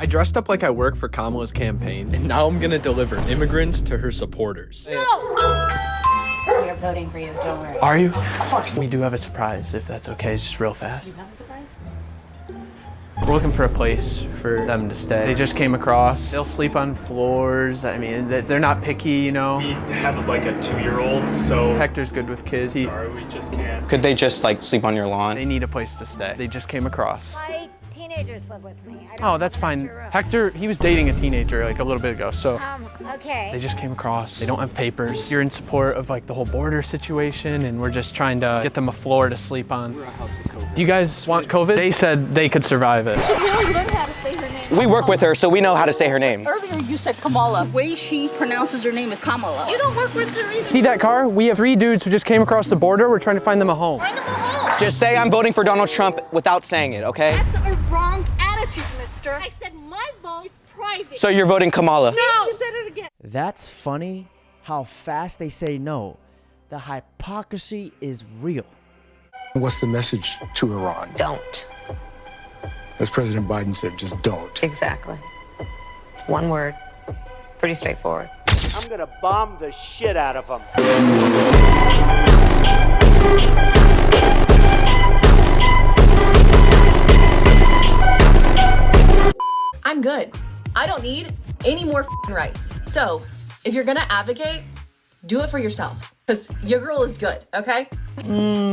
I dressed up like I work for Kamala's campaign, and now I'm gonna deliver immigrants to her supporters. No! We are voting for you, don't worry. Are you? Of course. We do have a surprise, if that's okay, just real fast. You have a surprise? We're looking for a place for them to stay. They just came across. They'll sleep on floors. I mean, they're not picky, you know. We have like a 2-year-old, so Hector's good with kids. sorry, we just can't. Could they just like sleep on your lawn? They need a place to stay. They just came across. My teenagers live with me. I don't Oh, have that's an fine. extra room. Hector, he was dating a teenager like a little bit ago, so Okay. they just came across. They don't have papers. You're in support of like the whole border situation, and we're just trying to get them a floor to sleep on. We're a house of COVID. You guys want COVID? They said they could survive it. She really learned how to say her name. We work with her, so we know how to say her name. Earlier you said Kamala. The way she pronounces her name is Kamala. You don't work with her either. See that car? We have 3 dudes who just came across the border. We're trying to find them a home. Find them a home. Just say I'm voting for Donald Trump without saying it, okay? That's a wrong attitude, mister. I said my vote is private. So you're voting Kamala? No. You said it again. That's funny how fast they say no. The hypocrisy is real. What's the message to Iran? Don't. As President Biden said, just don't. Exactly. One word. Pretty straightforward. I'm gonna bomb the shit out of them. I'm good. I don't need any more rights. So, if you're gonna advocate, do it for yourself. Because your girl is good, okay?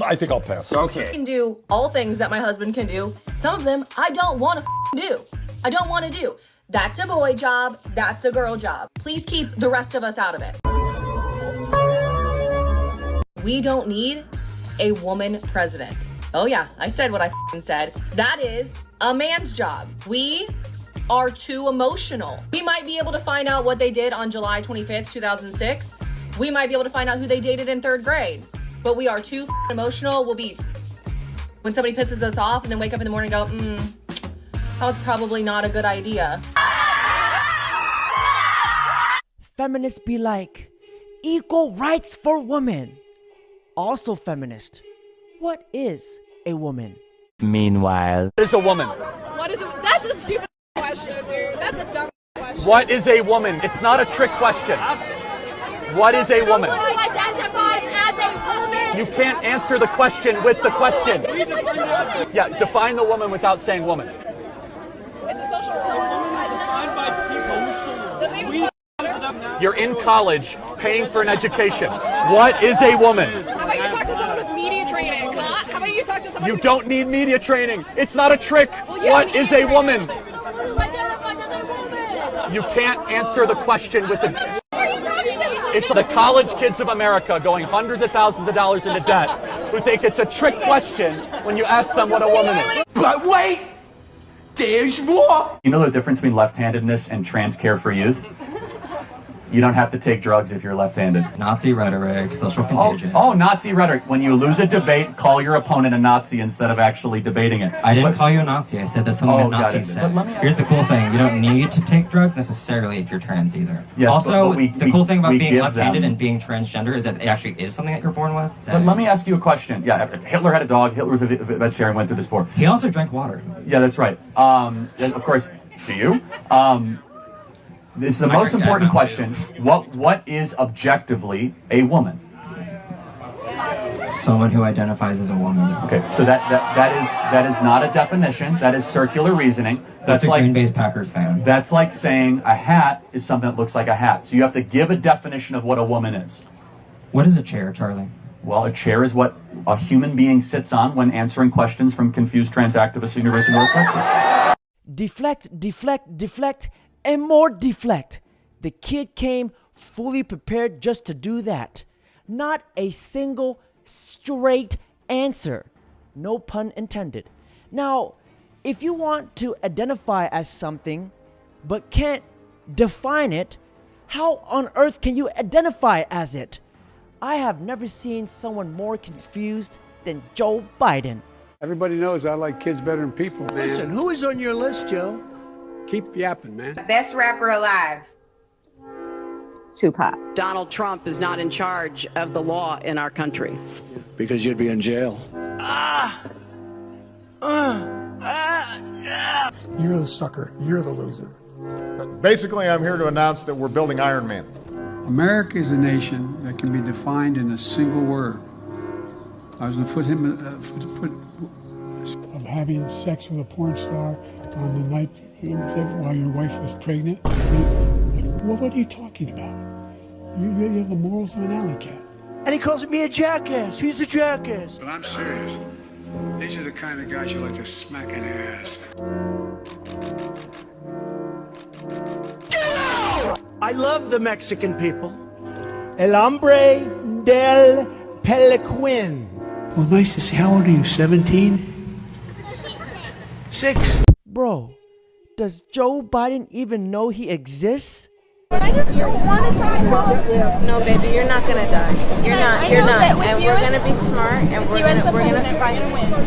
I think I'll pass. I Okay. can do all things that my husband can do. Some of them I don't want to do. I don't want to do. That's a boy job. That's a girl job. Please keep the rest of us out of it. We don't need a woman president. Oh yeah, I said what I said. That is a man's job. We are too emotional. We might be able to find out what they did on July 25th, 2006. We might be able to find out who they dated in 3rd grade. But we are too emotional. We'll be, when somebody pisses us off and then wake up in the morning and go, that was probably not a good idea. Feminists be like, equal rights for women. Also feminist, what is a woman? Meanwhile, What is a woman? What is it? That's a stupid question, dude. That's a dumb question. What is a woman? It's not a trick question. What is a woman? Who identifies as a woman? You can't answer the question with the question. Identifies as a woman. Yeah, define the woman without saying woman. It's a social You're in college paying for an education. What is a woman? How about you talk to someone with media training? Huh? How about you talk to someone You don't need media training. It's not a trick. What is a woman? Who identifies as a woman? You can't answer the question with the... What are you talking about? It's the college kids of America going hundreds of thousands of dollars into debt who think it's a trick question when you ask them what a woman is. But wait! There's more! you know the difference between left-handedness and trans care for youth? You don't have to take drugs if you're left-handed. Nazi rhetoric, social Oh, contagion. Nazi rhetoric. When you lose a debate, call your opponent a Nazi instead of actually debating it. I didn't call you a Nazi. I said that's something that got Nazis it. say. But let me ask Here's the cool thing. You don't need to take drugs necessarily if you're trans either. Yes, also, but we- the cool thing about we being give left-handed them- and being transgender is that it actually is something that you're born with. But let me ask you a question. Yeah, Hitler had a dog. Hitler was a vegetarian, went through this before. He also drank water. Yeah, that's right. And of course, do you? This is the I most drink important Advil. question. What is objectively a woman? Someone who identifies as a woman. Okay, so that is not a definition. That is circular reasoning. That's a like Green Bay's Packers fan. that's like saying a hat is something that looks like a hat. So you have to give a definition of what a woman is. What is a chair, Charlie? Well, a chair is what a human being sits on when answering questions from confused trans activists at University of North Texas. Deflect, deflect, deflect, and more deflect. The kid came fully prepared just to do that. Not a single straight answer. No pun intended. Now, if you want to identify as something but can't define it, how on earth can you identify as it? I have never seen someone more confused than Joe Biden. Everybody knows I like kids better than people, man. Listen, who is on your list, Joe? Keep yapping, man. Best rapper alive. Tupac. Donald Trump is not in charge of the law in our country. Because you'd be in jail. You're the sucker. You're the loser. Basically, I'm here to announce that we're building Iron Man. America is a nation that can be defined in a single word. I was going to of having sex with a porn star on the night while your wife was pregnant. What are you talking about? You have the morals of an alley cat. And he calls me a jackass. He's a jackass. But I'm serious. These are the kind of guys you like to smack in the ass. I love the Mexican people. El hombre del Pelequin. Well, nice to see. How old are you, 17? 6. Bro, does Joe Biden even know he exists? But I just don't want to die. No, baby, you're not gonna die. You're not. You're not. And we're gonna be smart. And we're gonna fight.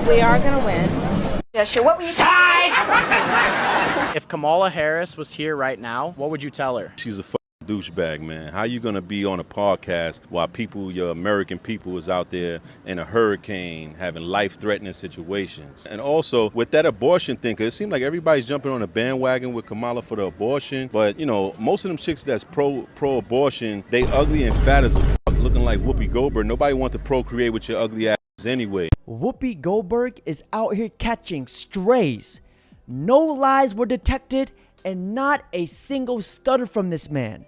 We are gonna win. Yeah, sure. What were you saying? If Kamala Harris was here right now, what would you tell her? She's a douchebag, man. How you gonna be on a podcast while your American people is out there in a hurricane having life-threatening situations? And also with that abortion thing, 'cause it seems like everybody's jumping on a bandwagon with Kamala for the abortion, but you know, most of them chicks that's pro-abortion, they ugly and fat as a fuck, looking like Whoopi Goldberg. Nobody wants to procreate with your ugly ass anyway. Whoopi Goldberg is out here catching strays. No lies were detected and not a single stutter from this man.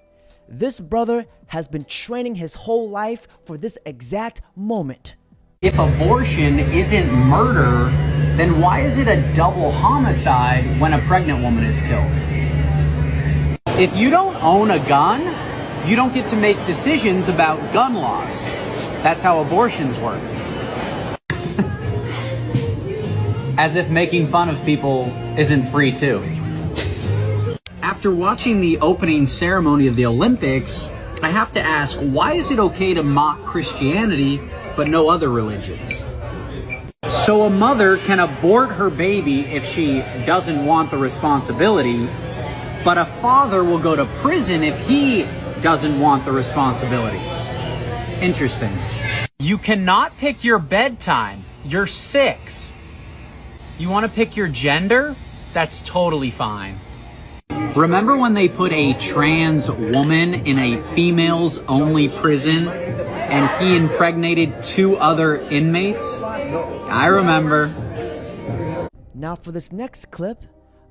This brother has been training his whole life for this exact moment. If abortion isn't murder, then why is it a double homicide when a pregnant woman is killed? If you don't own a gun, you don't get to make decisions about gun laws. That's how abortions work. As if making fun of people isn't free too. After watching the opening ceremony of the Olympics, I have to ask, why is it okay to mock Christianity but no other religions? So a mother can abort her baby if she doesn't want the responsibility, but a father will go to prison if he doesn't want the responsibility. Interesting. You cannot pick your bedtime. You're 6. You want to pick your gender? That's totally fine. Remember when they put a trans woman in a females-only prison and he impregnated 2 other inmates? I remember. Now for this next clip,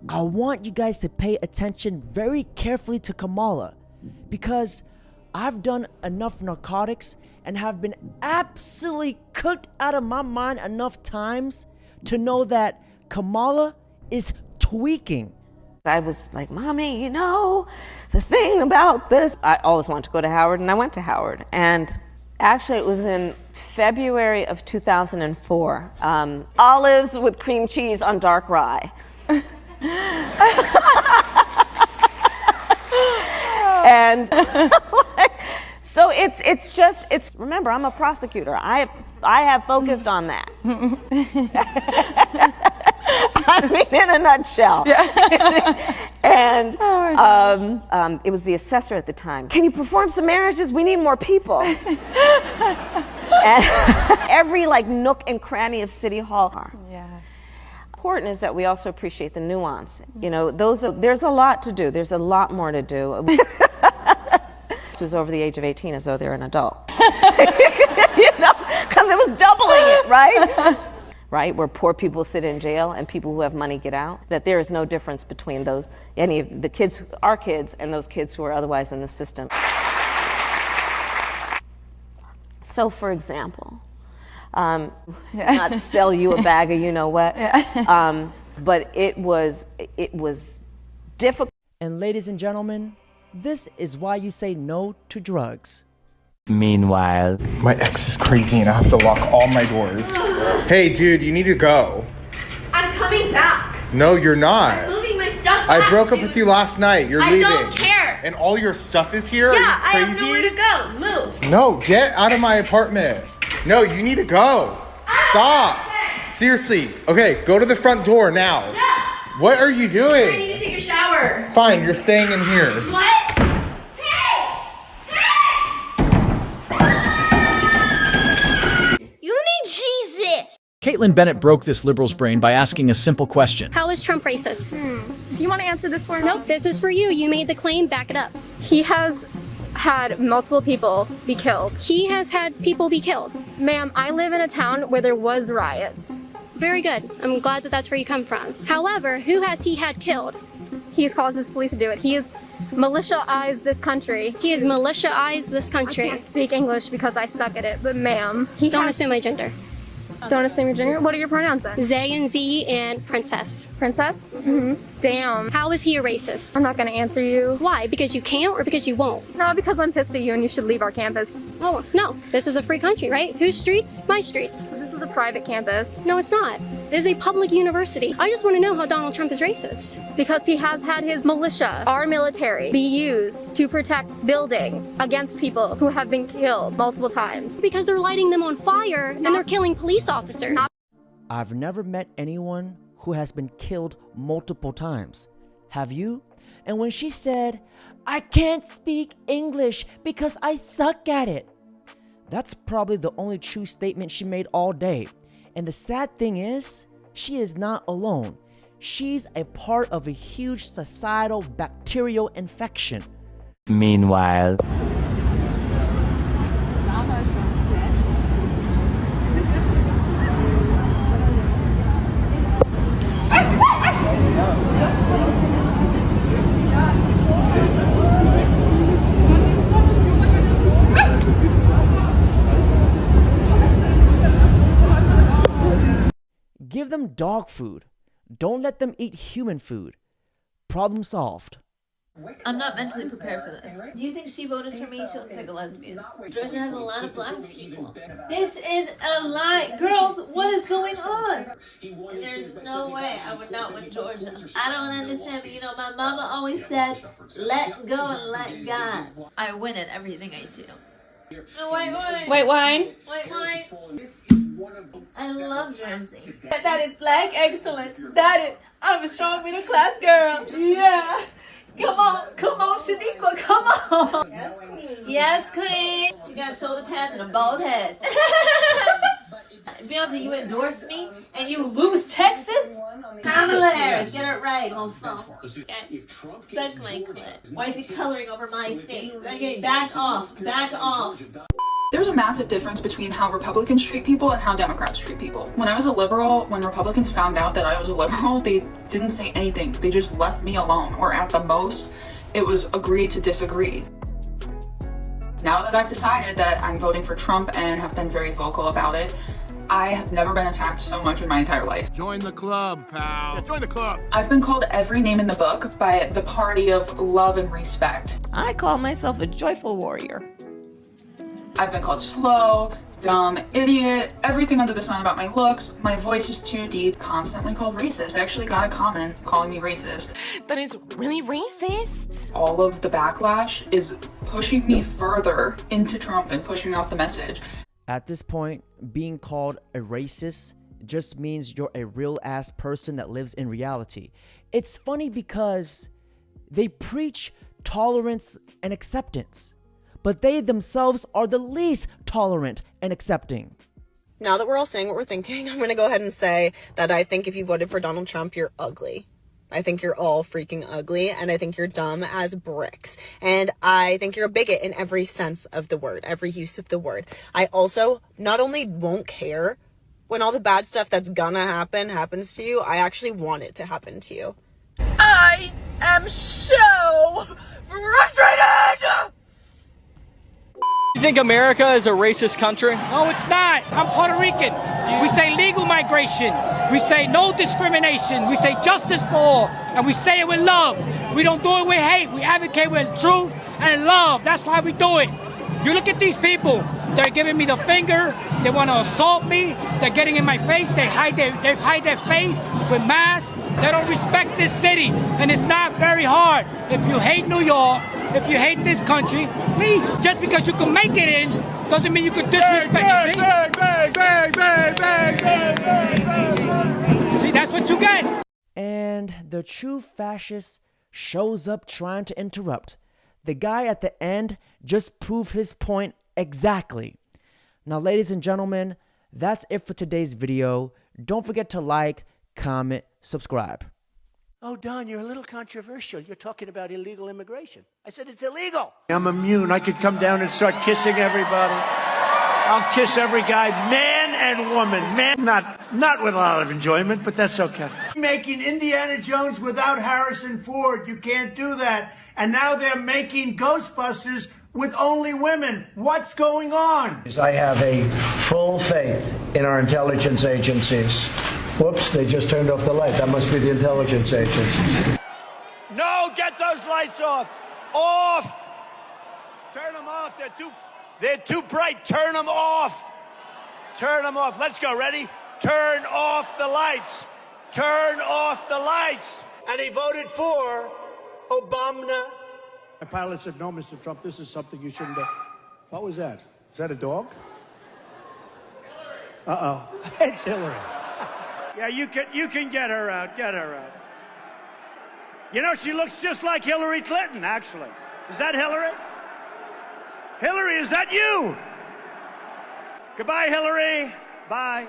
I want you guys to pay attention very carefully to Kamala, because I've done enough narcotics and have been absolutely cooked out of my mind enough times to know that Kamala is tweaking. I was like, Mommy, you know, the thing about this. I always wanted to go to Howard, and I went to Howard. And actually, it was in February of 2004. Olives with cream cheese on dark rye. And so it's remember, I'm a prosecutor. I have focused on that. I mean, in a nutshell. And it was the assessor at the time. Can you perform some marriages? We need more people. And every nook and cranny of City Hall. Yes. Important is that we also appreciate the nuance. You know, there's a lot to do. There's a lot more to do. Who's over the age of 18 as though they're an adult. You know, because it was doubling it, right? Right, where poor people sit in jail and people who have money get out, that there is no difference between any of the kids, our kids, and those kids who are otherwise in the system. So, for example, not to sell you a bag of you know what, but it was difficult. And ladies and gentlemen, this is why you say no to drugs. Meanwhile, my ex is crazy and I have to lock all my doors. Hey, dude, you need to go. I'm coming back. No, you're not. I'm moving my stuff back. I broke up with you last night. You're leaving. I don't care. And all your stuff is here? Yeah, Are you I crazy? have nowhere to go. Move. No, get out of my apartment. No, you need to go. Stop. Okay. Seriously. Okay, go to the front door now. No. What are you doing? I need to take a shower. Fine, you're staying in here. What? You need Jesus. Caitlyn Caitlin Bennett broke this liberal's brain by asking a simple question. How is Trump racist? You want to answer this for me? Nope, this is for you. You made the claim, back it up. He has had multiple people be killed. He has had people be killed. Ma'am, I live in a town where there was riots. Very good. I'm glad that that's where you come from. However, who has he had killed? He's caused his police to do it. He has militia-ized this country. He has militia-ized this country. I can't speak English because I suck at it, but ma'am. Don't assume my gender. Don't assume your gender? What are your pronouns then? They and Z and princess. Princess? Mm-hmm. Damn. How is he a racist? I'm not gonna answer you. Why? Because you can't or because you won't? No, because I'm pissed at you and you should leave our campus. Oh, no. This is a free country, right? Whose streets? My streets. This is a private campus. No, it's not. It is a public university. I just want to know how Donald Trump is racist. Because he has had his militia, our military, be used to protect buildings against people who have been killed multiple times. Because they're lighting them on fire and they're killing police officers. I've never met anyone who has been killed multiple times. Have you? And when she said, "I can't speak English because I suck at it," that's probably the only true statement she made all day. And the sad thing is, she is not alone. She's a part of a huge societal bacterial infection. Meanwhile, give them dog food. Don't let them eat human food. Problem solved. I'm not mentally prepared for this. Do you think she voted for me? She looks like a lesbian. Georgia has a lot of black people. This is a lie. Girls, what is going on? There's no way I would not win Georgia. I don't understand, but you know, my mama always said, let go and let God. I win at everything I do. White wine. White wine. White wine. I love Jersey. That is black excellence. That is, I'm a strong middle class girl. Yeah. Come on, Shaniqua, come on. Yes, queen. Yes, queen. She got shoulder pads and a bald head. Beyonce, you endorse me and you lose Texas? Kamala Harris, get it right, old phone. Suck my clit. Why is he coloring over my state? Okay, back off, back off. There's a massive difference between how Republicans treat people and how Democrats treat people. When I was a liberal, when Republicans found out that I was a liberal, they didn't say anything. They just left me alone, or at the most, it was agree to disagree. Now that I've decided that I'm voting for Trump and have been very vocal about it, I have never been attacked so much in my entire life. Join the club, pal. Yeah, join the club. I've been called every name in the book by the party of love and respect. I call myself a joyful warrior. I've been called slow, dumb, idiot, everything under the sun about my looks. My voice is too deep, constantly called racist. I actually got a comment calling me racist. That is really racist. All of the backlash is pushing me further into Trump and pushing out the message. At this point, being called a racist just means you're a real ass person that lives in reality. It's funny because they preach tolerance and acceptance, but they themselves are the least tolerant and accepting. Now that we're all saying what we're thinking, I'm going to go ahead and say that I think if you voted for Donald Trump, you're ugly. I think you're all freaking ugly, and I think you're dumb as bricks. And I think you're a bigot in every sense of the word, every use of the word. I also not only won't care when all the bad stuff that's gonna happen happens to you, I actually want it to happen to you. I am so frustrated! You think America is a racist country? No, it's not. I'm Puerto Rican. We say legal migration. We say no discrimination. We say justice for all. And we say it with love. We don't do it with hate. We advocate with truth and love. That's why we do it. You look at these people. They're giving me the finger. They want to assault me. They're getting in my face. They hide their face with masks. They don't respect this city. And it's not very hard. If you hate New York, if you hate this country, leave. Just because you can make it in doesn't mean you can disrespect it. See, that's what you get. And the true fascist shows up trying to interrupt. The guy at the end just proved his point exactly. Now, ladies and gentlemen, that's it for today's video. Don't forget to like, comment, subscribe. Oh, Don, you're a little controversial. You're talking about illegal immigration. I said it's illegal. I'm immune. I could come down and start kissing everybody. I'll kiss every guy, man and woman. Man, not with a lot of enjoyment, but that's okay. Making Indiana Jones without Harrison Ford. You can't do that. And now they're making Ghostbusters with only women. What's going on? I have a full faith in our intelligence agencies. Whoops, they just turned off the light. That must be the intelligence agencies. No, get those lights off. Off. Turn them off. They're too bright. Turn them off. Turn them off. Let's go. Ready? Turn off the lights. Turn off the lights. And he voted for Obama. My pilot said, no, Mr. Trump, this is something you shouldn't do. What was that? Is that a dog? Uh-oh. It's Hillary. Yeah, you can get her out. Get her out. You know, she looks just like Hillary Clinton, actually. Is that Hillary? Hillary, is that you? Goodbye, Hillary. Bye.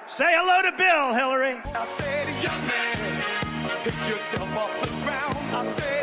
Say hello to Bill, Hillary. I said, young man, pick yourself off the ground. I said,